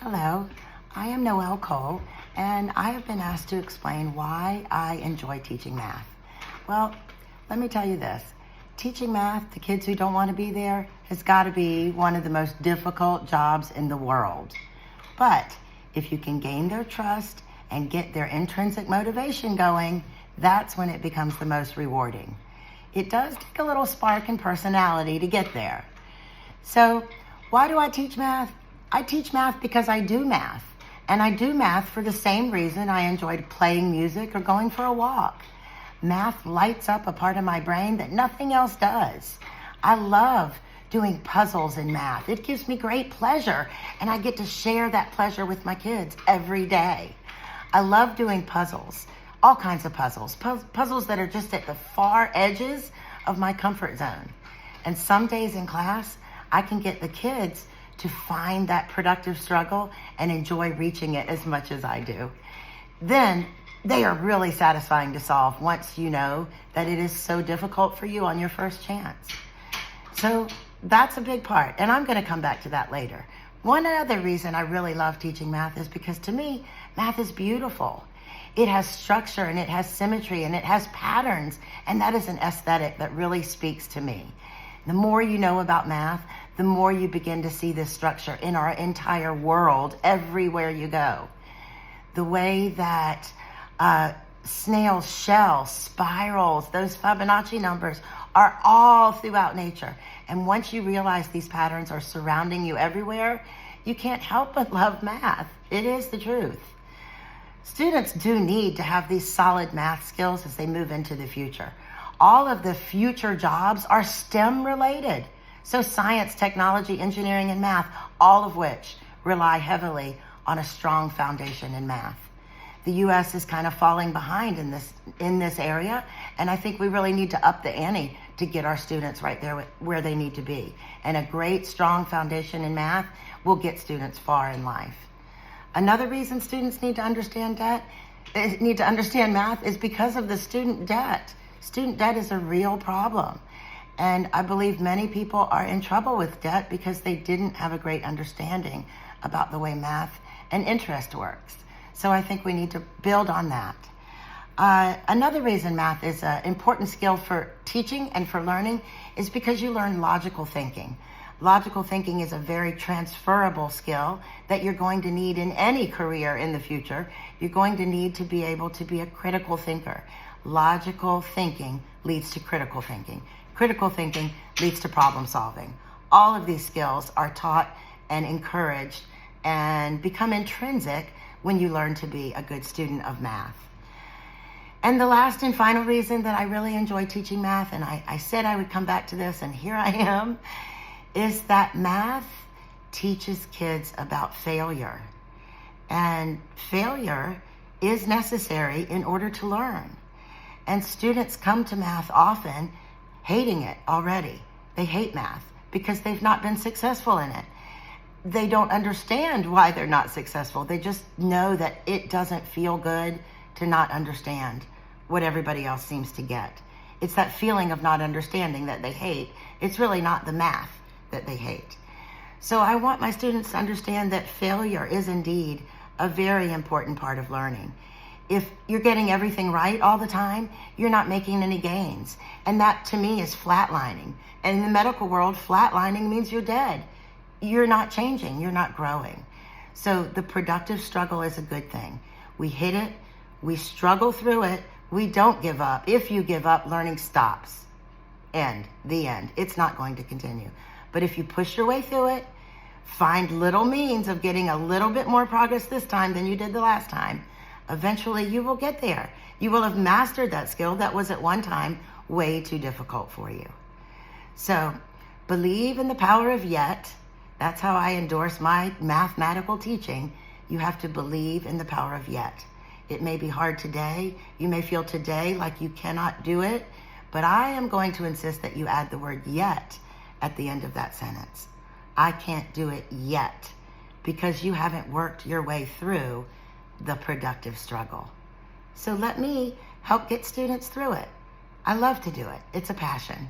Hello, I am Noelle Cole, and I have been asked to explain why I enjoy teaching math. Well, let me tell you this. Teaching math to kids who don't want to be there has got to be one of the most difficult jobs in the world. But if you can gain their trust and get their intrinsic motivation going, that's when it becomes the most rewarding. It does take a little spark and personality to get there. So, why do I teach math? I teach math because I do math. And I do math for the same reason I enjoyed playing music or going for a walk. Math lights up a part of my brain that nothing else does. I love doing puzzles in math. It gives me great pleasure, and I get to share that pleasure with my kids every day. I love doing puzzles, all kinds of puzzles, puzzles that are just at the far edges of my comfort zone. And some days in class, I can get the kids to find that productive struggle and enjoy reaching it as much as I do. Then they are really satisfying to solve once you know that it is so difficult for you on your first chance. So that's a big part, and I'm going to come back to that later. One other reason I really love teaching math is because to me, math is beautiful. It has structure and it has symmetry and it has patterns, and that is an aesthetic that really speaks to me. The more you know about math, the more you begin to see this structure in our entire world, everywhere you go. The way that snail's shell spirals, those Fibonacci numbers are all throughout nature. And once you realize these patterns are surrounding you everywhere, you can't help but love math. It is the truth. Students do need to have these solid math skills as they move into the future. All of the future jobs are STEM related. So science, technology, engineering, and math, all of which rely heavily on a strong foundation in math. The U.S. is kind of falling behind in this area, and I think we really need to up the ante to get our students right there where they need to be. And a great, strong foundation in math will get students far in life. Another reason students need to understand math is because of the student debt. Student debt is a real problem. And I believe many people are in trouble with debt because they didn't have a great understanding about the way math and interest works. So I think we need to build on that. Another reason math is an important skill for teaching and for learning is because you learn logical thinking. Logical thinking is a very transferable skill that you're going to need in any career in the future. You're going to need to be able to be a critical thinker. Logical thinking leads to critical thinking. Critical thinking leads to problem solving. All of these skills are taught and encouraged and become intrinsic when you learn to be a good student of math. And the last and final reason that I really enjoy teaching math, and I said I would come back to this, and here I am, is that math teaches kids about failure. And failure is necessary in order to learn. And students come to math often hating it already. They hate math because they've not been successful in it. They don't understand why they're not successful. They just know that it doesn't feel good to not understand what everybody else seems to get. It's that feeling of not understanding that they hate. It's really not the math that they hate. So I want my students to understand that failure is indeed a very important part of learning. If you're getting everything right all the time, you're not making any gains. And that, to me, is flatlining. And in the medical world, flatlining means you're dead. You're not changing. You're not growing. So the productive struggle is a good thing. We hit it. We struggle through it. We don't give up. If you give up, learning stops. End. The end. It's not going to continue. But if you push your way through it, find little means of getting a little bit more progress this time than you did the last time, eventually you will get there. You will have mastered that skill that was at one time way too difficult for you. So believe in the power of yet. That's how I endorse my mathematical teaching. You have to believe in the power of yet. It may be hard today. You may feel today like you cannot do it, but I am going to insist that you add the word yet at the end of that sentence. I can't do it yet because you haven't worked your way through the productive struggle. So let me help get students through it. I love to do it. It's a passion.